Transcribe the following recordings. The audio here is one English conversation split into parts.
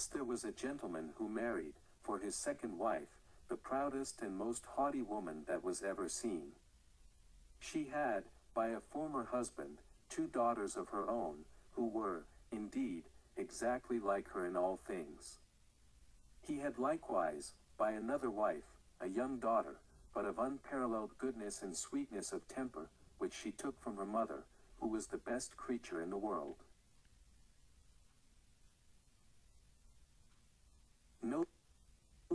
there was a gentleman who married, for his second wife, the proudest and most haughty woman that was ever seen. She had, by a former husband, 2 daughters of her own, who were, indeed, exactly like her in all things. He had likewise, by another wife, a young daughter, but of unparalleled goodness and sweetness of temper, which she took from her mother, who was the best creature in the world. No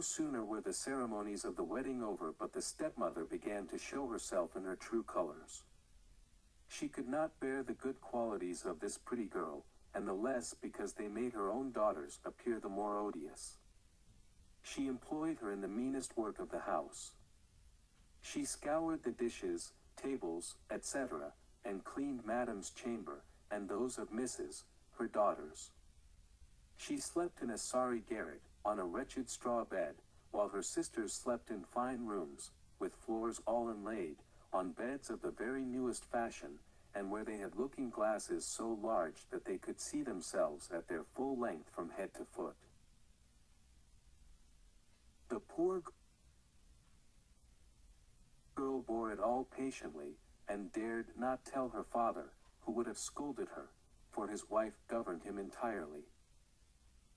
sooner were the ceremonies of the wedding over but the stepmother began to show herself in her true colors. She could not bear the good qualities of this pretty girl, and the less because they made her own daughters appear the more odious. She employed her in the meanest work of the house. She scoured the dishes, tables, etc., and cleaned Madame's chamber, and those of Mrs., her daughters. She slept in a sorry garret, on a wretched straw bed, while her sisters slept in fine rooms, with floors all inlaid, on beds of the very newest fashion, and where they had looking-glasses so large that they could see themselves at their full length from head to foot. The poor girl bore it all patiently, and dared not tell her father, who would have scolded her, for his wife governed him entirely.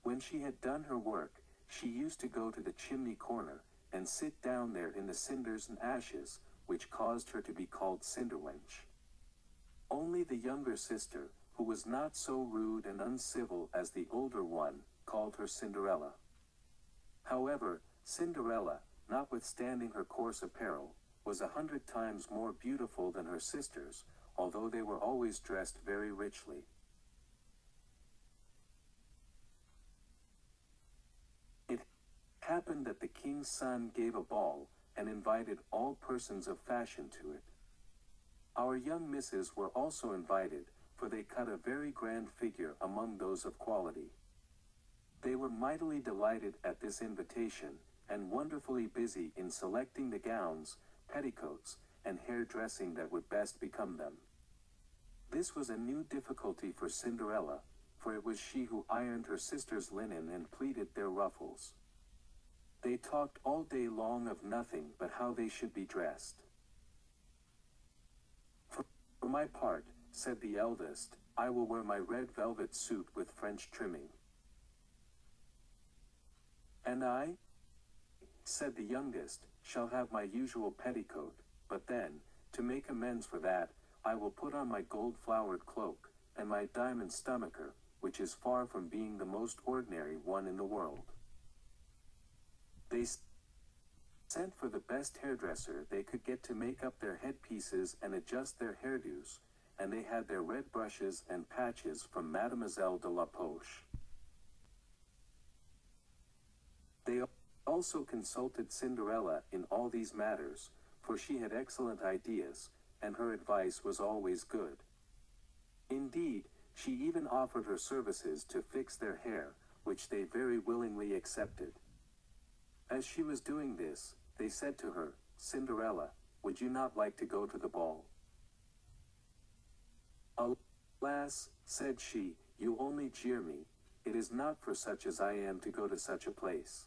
When she had done her work, she used to go to the chimney corner, and sit down there in the cinders and ashes, which caused her to be called Cinderwench. Only the younger sister, who was not so rude and uncivil as the older one, called her Cinderella. However, Cinderella, notwithstanding her coarse apparel, was 100 times more beautiful than her sisters, although they were always dressed very richly. It happened that the king's son gave a ball, and invited all persons of fashion to it. Our young misses were also invited, for they cut a very grand figure among those of quality. They were mightily delighted at this invitation, and wonderfully busy in selecting the gowns, petticoats, and hair-dressing that would best become them. This was a new difficulty for Cinderella, for it was she who ironed her sisters' linen and pleated their ruffles. They talked all day long of nothing but how they should be dressed. For my part, said the eldest, I will wear my red velvet suit with French trimming. And I, said the youngest, shall have my usual petticoat, but then, to make amends for that, I will put on my gold-flowered cloak, and my diamond stomacher, which is far from being the most ordinary one in the world. They sent for the best hairdresser they could get to make up their headpieces and adjust their hairdos, and they had their red brushes and patches from Mademoiselle de la Poche. They also consulted Cinderella in all these matters, for she had excellent ideas, and her advice was always good. Indeed, she even offered her services to fix their hair, which they very willingly accepted. As she was doing this, they said to her, Cinderella, would you not like to go to the ball? Alas, said she, you only jeer me. It is not for such as I am to go to such a place.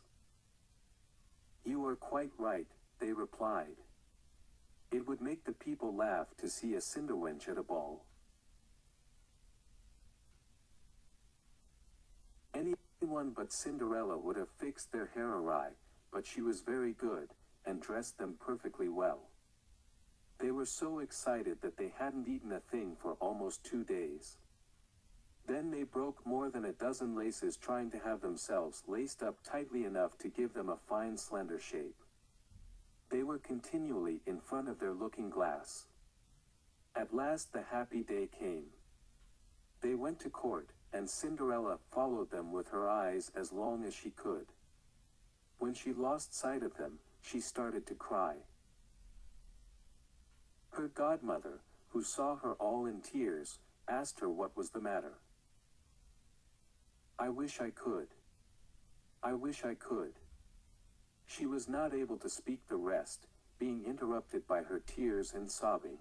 You are quite right, they replied. It would make the people laugh to see a Cinderwench at a ball. Anyone but Cinderella would have fixed their hair awry, but she was very good, and dressed them perfectly well. They were so excited that they hadn't eaten a thing for almost 2 days. Then they broke more than a dozen laces trying to have themselves laced up tightly enough to give them a fine slender shape. They were continually in front of their looking-glass. At last the happy day came. They went to court, and Cinderella followed them with her eyes as long as she could. When she lost sight of them, she started to cry. Her godmother, who saw her all in tears, asked her what was the matter. I wish I could. I wish I could. She was not able to speak the rest, being interrupted by her tears and sobbing.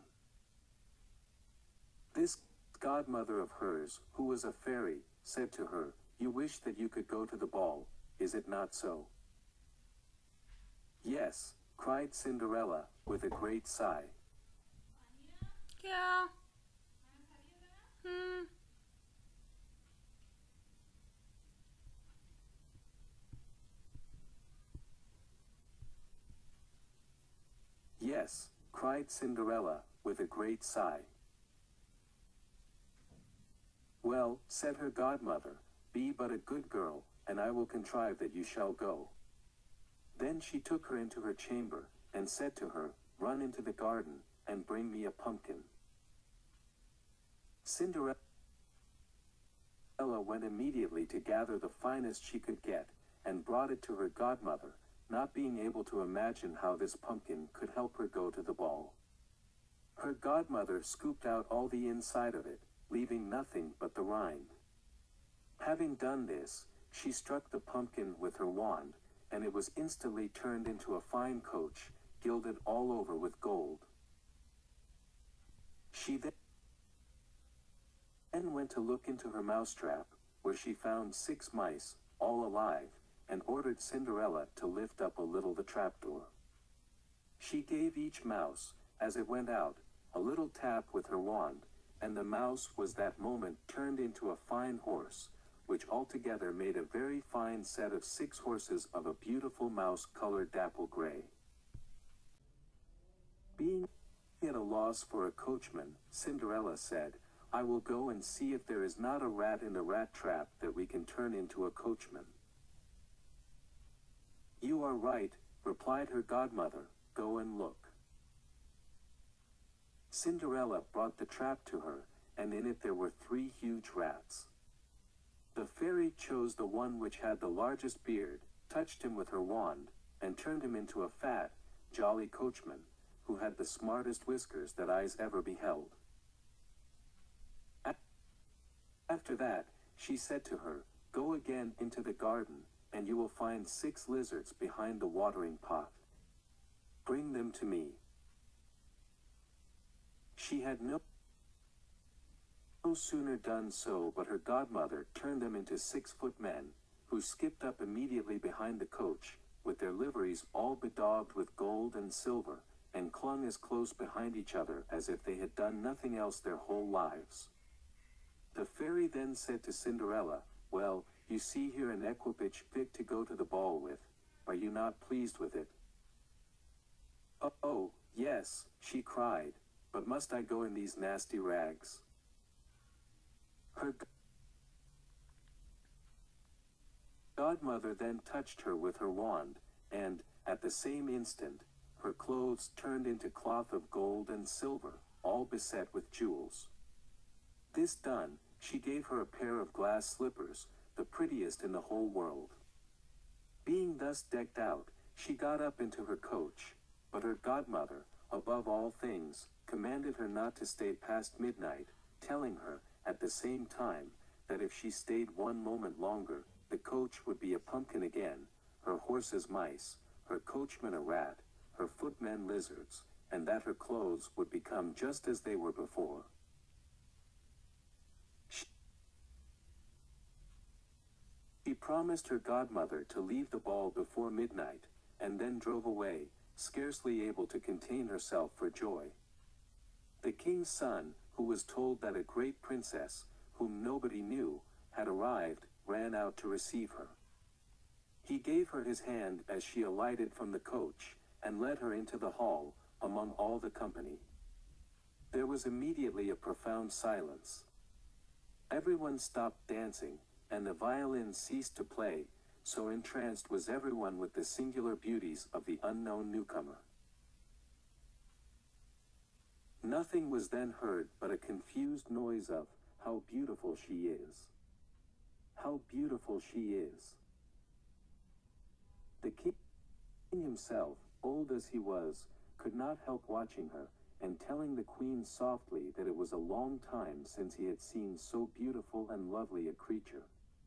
This godmother of hers, who was a fairy, said to her, You wish that you could go to the ball, is it not so?" "Yes," cried Cinderella, with a great sigh. Yeah. "Yes," cried Cinderella, with a great sigh. "Well," said her godmother, "be but a good girl, and I will contrive that you shall go." Then she took her into her chamber, and said to her, "Run into the garden, and bring me a pumpkin." Cinderella went immediately to gather the finest she could get, and brought it to her godmother, not being able to imagine how this pumpkin could help her go to the ball. Her godmother scooped out all the inside of it, leaving nothing but the rind. Having done this, she struck the pumpkin with her wand, and it was instantly turned into a fine coach, gilded all over with gold. She then went to look into her mousetrap, where she found 6 mice, all alive, and ordered Cinderella to lift up a little the trapdoor. She gave each mouse, as it went out, a little tap with her wand, and the mouse was that moment turned into a fine horse, which altogether made a very fine set of 6 horses of a beautiful mouse-colored dapple gray. Being at a loss for a coachman, Cinderella said, "I will go and see if there is not a rat in the rat trap that we can turn into a coachman." "You are right," replied her godmother, "go and look." Cinderella brought the trap to her, and in it there were 3 huge rats. The fairy chose the one which had the largest beard, touched him with her wand, and turned him into a fat, jolly coachman, who had the smartest whiskers that eyes ever beheld. After that, she said to her, "Go again into the garden, and you will find 6 lizards behind the watering pot. Bring them to me." She had no sooner done so but her godmother turned them into 6-foot men, who skipped up immediately behind the coach, with their liveries all bedaubed with gold and silver, and clung as close behind each other as if they had done nothing else their whole lives. The fairy then said to Cinderella, "Well, you see here an equipage fit to go to the ball with. Are you not pleased with it?" "Oh, yes," she cried, "but must I go in these nasty rags?" Her godmother then touched her with her wand, and, at the same instant, her clothes turned into cloth of gold and silver, all beset with jewels. This done, she gave her a pair of glass slippers, the prettiest in the whole world. Being thus decked out, she got up into her coach, but her godmother, above all things, commanded her not to stay past midnight, telling her, at the same time, that if she stayed one moment longer, the coach would be a pumpkin again, her horses mice, her coachman a rat, her footmen lizards, and that her clothes would become just as they were before. She promised her godmother to leave the ball before midnight, and then drove away, scarcely able to contain herself for joy. The king's son, who was told that a great princess, whom nobody knew, had arrived, ran out to receive her. He gave her his hand as she alighted from the coach, and led her into the hall, among all the company. There was immediately a profound silence. Everyone stopped dancing, and the violin ceased to play, so entranced was everyone with the singular beauties of the unknown newcomer. Nothing was then heard but a confused noise of, "How beautiful she is! How beautiful she is!" The king himself, old as he was, could not help watching her, and telling the queen softly that it was a long time since he had seen so beautiful and lovely a creature.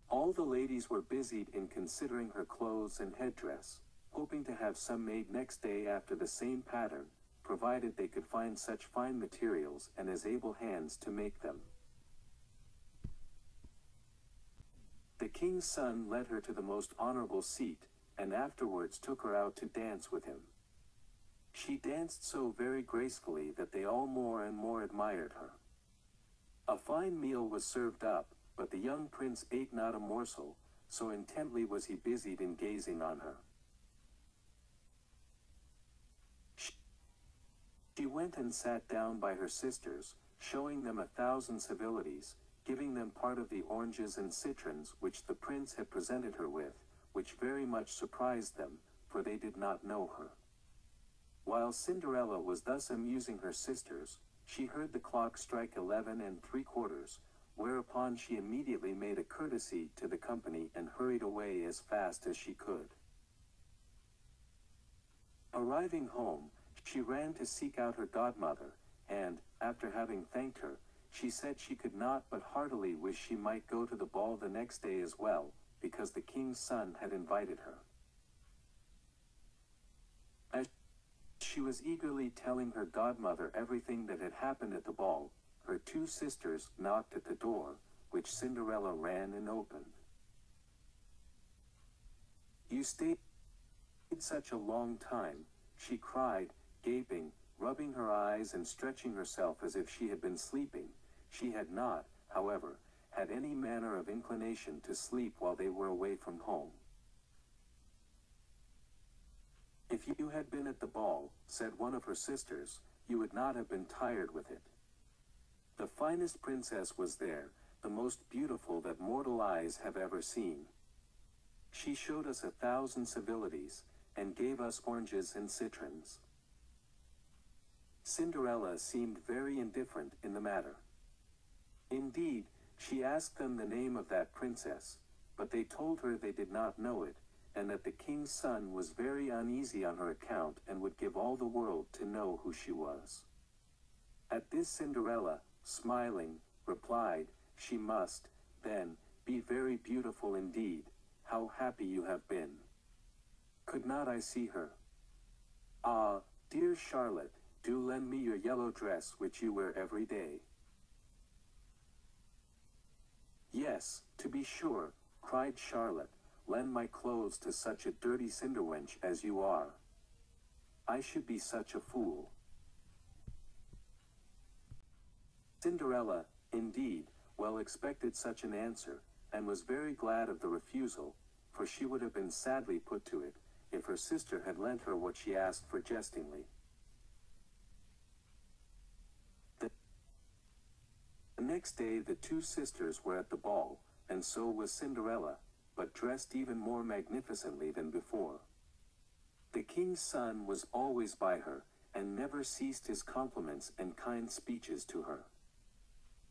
All the ladies were busied in considering her clothes and headdress, hoping to have some made next day after the same pattern, provided they could find such fine materials and as able hands to make them. The king's son led her to the most honorable seat, and afterwards took her out to dance with him. She danced so very gracefully that they all more and more admired her. A fine meal was served up, but the young prince ate not a morsel, so intently was he busied in gazing on her. She went and sat down by her sisters, showing them 1,000 civilities, giving them part of the oranges and citrons which the prince had presented her with, which very much surprised them, for they did not know her. While Cinderella was thus amusing her sisters, she heard the clock strike 11 3/4, whereupon she immediately made a courtesy to the company and hurried away as fast as she could. Arriving home, she ran to seek out her godmother, and, after having thanked her, she said she could not but heartily wish she might go to the ball the next day as well, because the king's son had invited her. As she was eagerly telling her godmother everything that had happened at the ball, her two sisters knocked at the door, which Cinderella ran and opened. "You stayed such a long time," she cried, gaping, rubbing her eyes and stretching herself as if she had been sleeping. She had not, however, had any manner of inclination to sleep while they were away from home. "If you had been at the ball," said one of her sisters, "you would not have been tired with it. The finest princess was there, the most beautiful that mortal eyes have ever seen. She showed us 1,000 civilities, and gave us oranges and citrons." Cinderella seemed very indifferent in the matter. Indeed, she asked them the name of that princess, but they told her they did not know it, and that the king's son was very uneasy on her account and would give all the world to know who she was. At this Cinderella, smiling, replied, "She must, then, be very beautiful indeed. How happy you have been. Could not I see her? Ah, dear Charlotte, do lend me your yellow dress which you wear every day." "Yes, to be sure," cried Charlotte, "lend my clothes to such a dirty cinderwench as you are. I should be such a fool." Cinderella, indeed, well expected such an answer, and was very glad of the refusal, for she would have been sadly put to it, if her sister had lent her what she asked for jestingly. The next day the two sisters were at the ball, and so was Cinderella, but dressed even more magnificently than before. The king's son was always by her, and never ceased his compliments and kind speeches to her.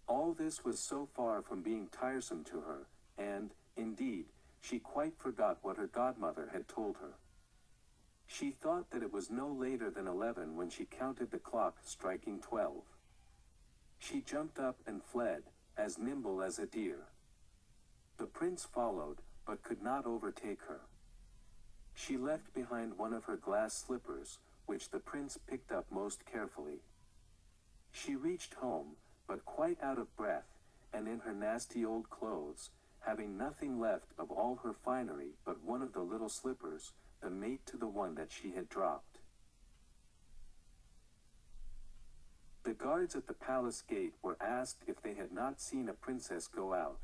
All this was so far from being tiresome to her, and, indeed, she quite forgot what her godmother had told her. She thought that it was no later than 11 when she counted the clock striking 12. She jumped up and fled, as nimble as a deer. The prince followed, but could not overtake her. She left behind one of her glass slippers, which the prince picked up most carefully. She reached home, but quite out of breath, and in her nasty old clothes, having nothing left of all her finery but one of the little slippers, the mate to the one that she had dropped. The guards at the palace gate were asked if they had not seen a princess go out.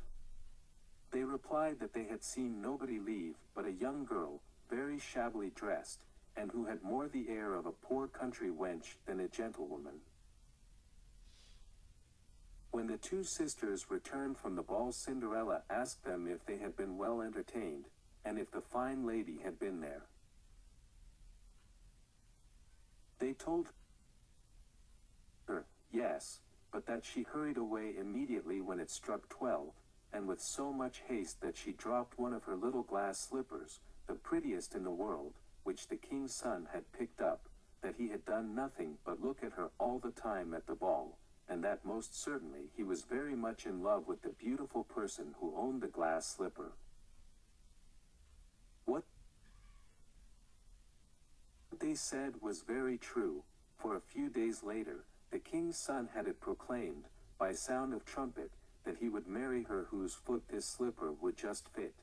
They replied that they had seen nobody leave but a young girl, very shabbily dressed, and who had more the air of a poor country wench than a gentlewoman. When the two sisters returned from the ball, Cinderella asked them if they had been well entertained, and if the fine lady had been there. They told her, yes, but that she hurried away immediately when it struck 12, and with so much haste that she dropped one of her little glass slippers, the prettiest in the world, which the king's son had picked up, that he had done nothing but look at her all the time at the ball, and that most certainly he was very much in love with the beautiful person who owned the glass slipper. What they said was very true, for a few days later, the king's son had it proclaimed, by sound of trumpet, that he would marry her whose foot this slipper would just fit.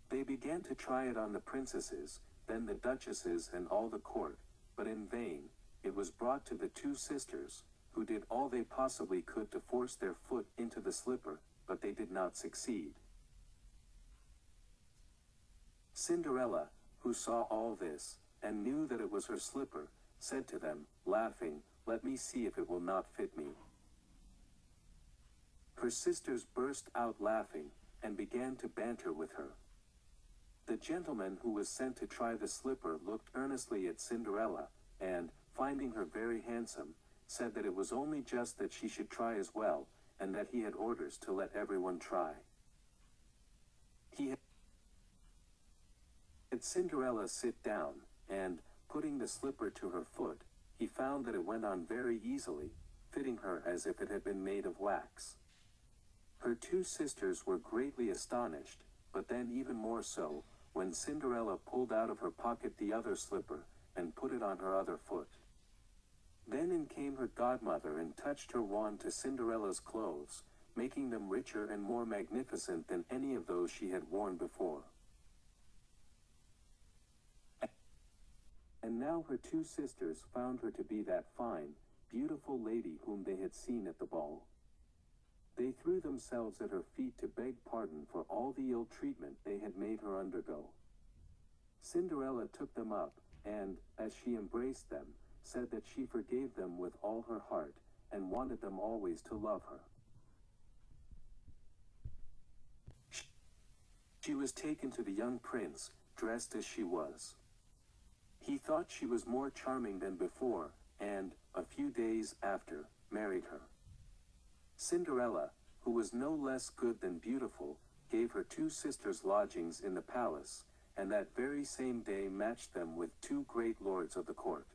They began to try it on the princesses, then the duchesses and all the court, but in vain. It was brought to the two sisters, who did all they possibly could to force their foot into the slipper, but they did not succeed. Cinderella, who saw all this, and knew that it was her slipper, said to them, laughing, "Let me see if it will not fit me." Her sisters burst out laughing, and began to banter with her. The gentleman who was sent to try the slipper looked earnestly at Cinderella, and, finding her very handsome, said that it was only just that she should try as well, and that he had orders to let everyone try. He had Cinderella sit down, and, putting the slipper to her foot, he found that it went on very easily, fitting her as if it had been made of wax. Her two sisters were greatly astonished, but then even more so, when Cinderella pulled out of her pocket the other slipper, and put it on her other foot. Then in came her godmother and touched her wand to Cinderella's clothes, making them richer and more magnificent than any of those she had worn before. And now her two sisters found her to be that fine, beautiful lady whom they had seen at the ball. They threw themselves at her feet to beg pardon for all the ill treatment they had made her undergo. Cinderella took them up, and, as she embraced them, said that she forgave them with all her heart, and wanted them always to love her. She was taken to the young prince, dressed as she was. He thought she was more charming than before, and, a few days after, married her. Cinderella, who was no less good than beautiful, gave her two sisters lodgings in the palace, and that very same day matched them with two great lords of the court.